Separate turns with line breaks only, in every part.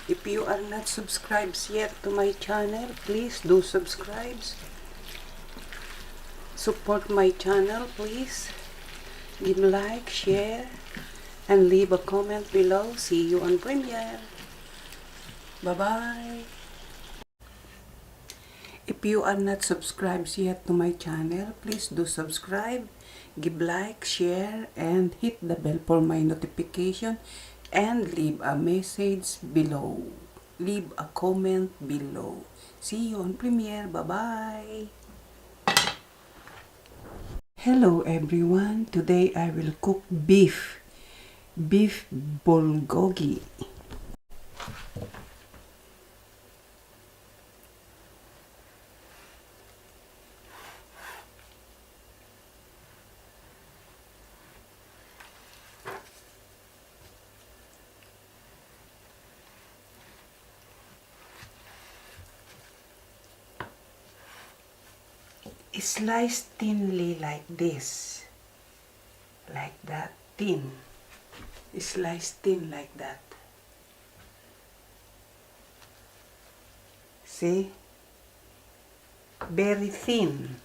If you are not subscribed yet to my channel, please do subscribe. Support my channel, please. Give like, share, and leave a comment below. See you on premiere. Bye-bye. If you are not subscribed yet to my channel, please do subscribe, give like, share, and hit the bell for my notification, and leave a message below. Leave a comment below. See you on premiere. Bye-bye. Hello everyone. Today I will cook beef bulgogi. Slice thinly like this, like that, thin. Slice thin like that. See? Very thin.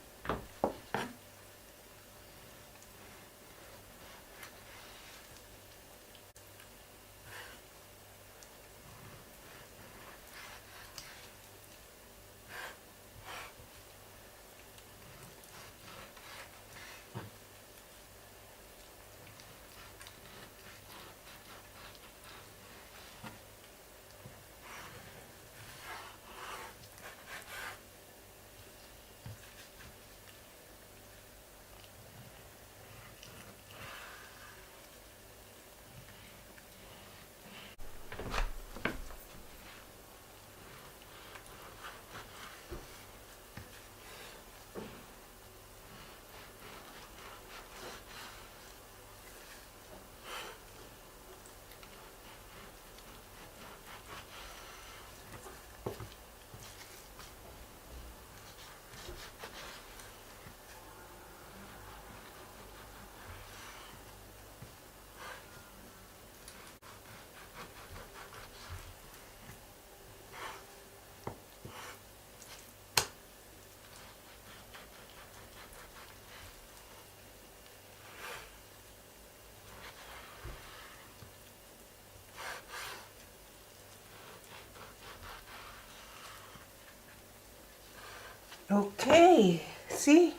Okay, see?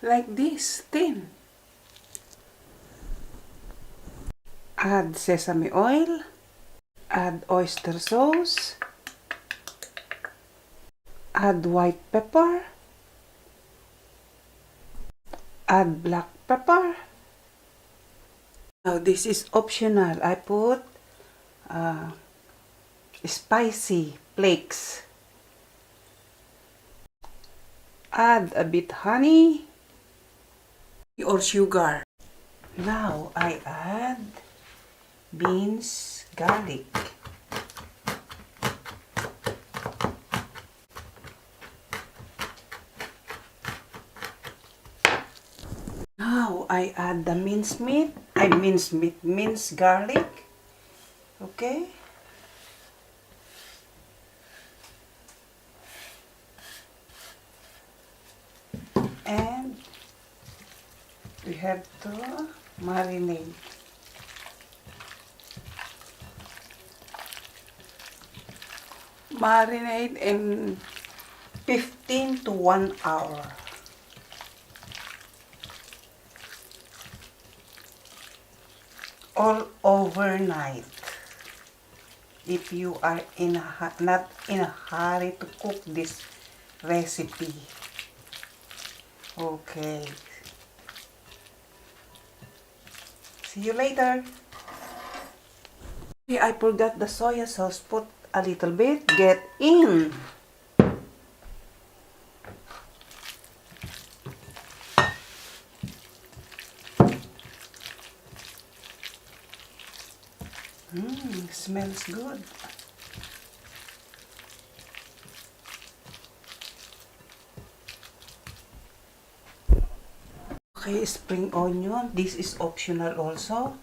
Like this, thin. Add sesame oil. Add oyster sauce. Add white pepper. Add black pepper. Now this is optional. I put spicy flakes. Add a bit honey or sugar. Now I add beans, garlic. Now I add the minced garlic. Okay. And we have to marinate. Marinate in 15 to 1 hour. Or overnight. If you are not in a hurry to cook this recipe. Okay. See you later. Okay, I forgot the soy sauce. Put a little bit. Get in. Smells good. Okay, spring onion. This is optional also.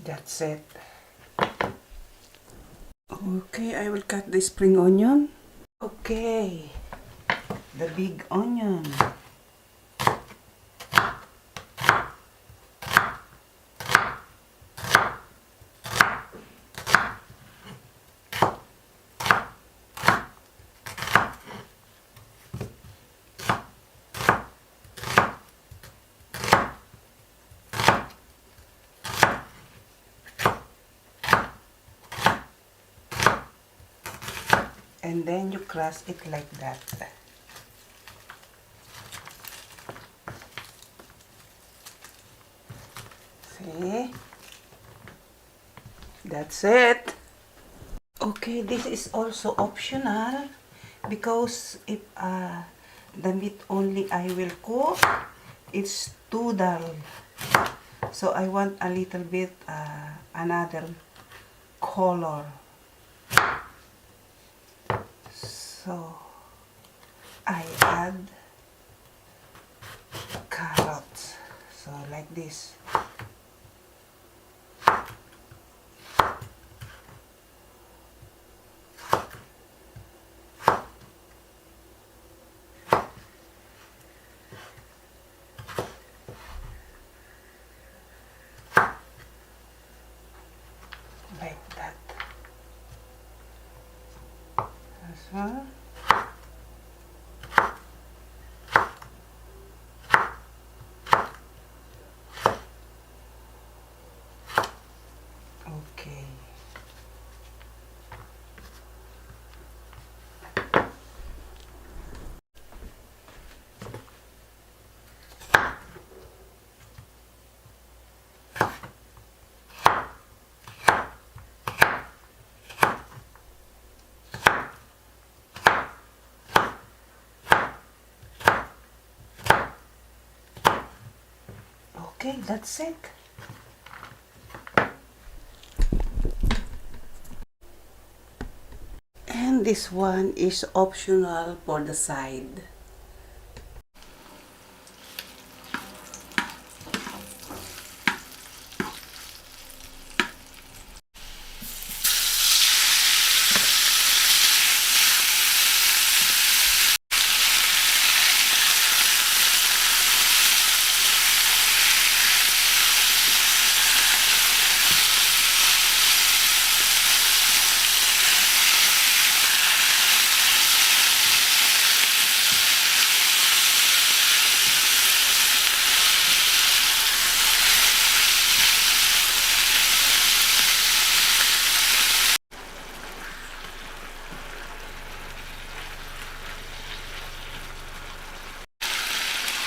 That's it. Okay, I will cut the spring onion. Okay, the big onion. And then you crush it like that. See? That's it. Okay, this is also optional because if the meat only I will cook, it's too dull. So I want a little bit another color. So I add carrots. So like this. Like that. As well. Okay. Okay, that's it. And this one is optional for the side.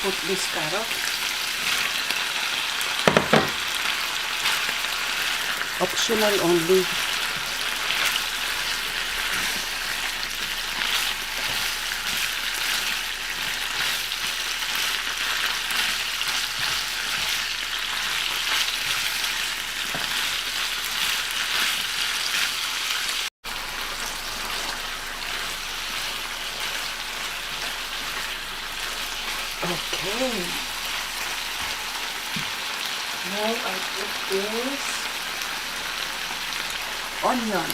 Put this carrot. Optional only. Okay. Now I put this onion.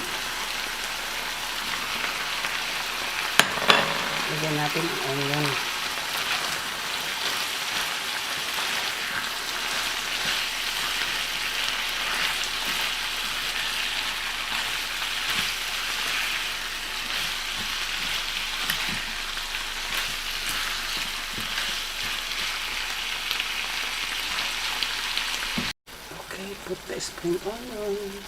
Lagyan natin ang onion. Okay, put the spring onion.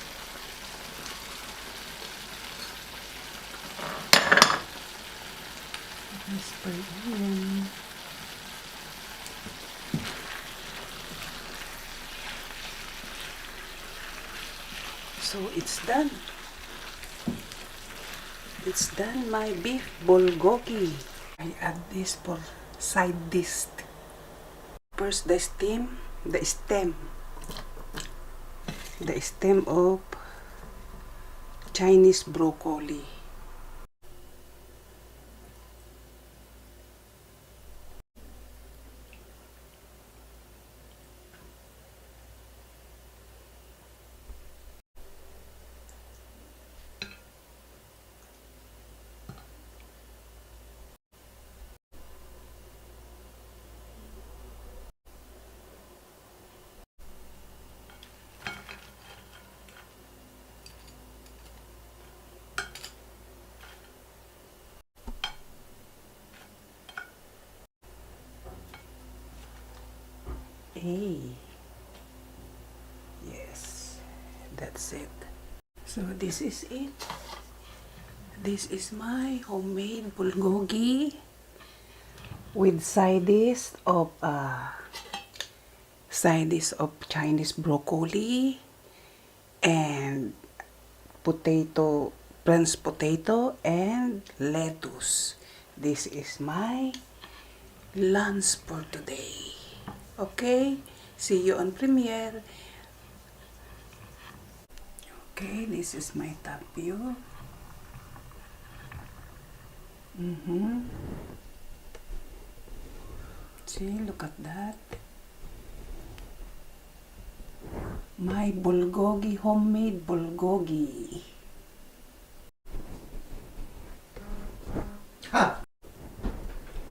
Spring onion. So it's done. It's done, my beef bulgogi. I add this for side dish. First the stem of Chinese broccoli. Okay. Yes, that's it. So this is it. This is my homemade bulgogi with side dish of Chinese broccoli and potato, French potato and lettuce. This is my lunch for today. Okay, see you on premiere. Okay, this is my top view. See, look at that. My bulgogi, homemade bulgogi.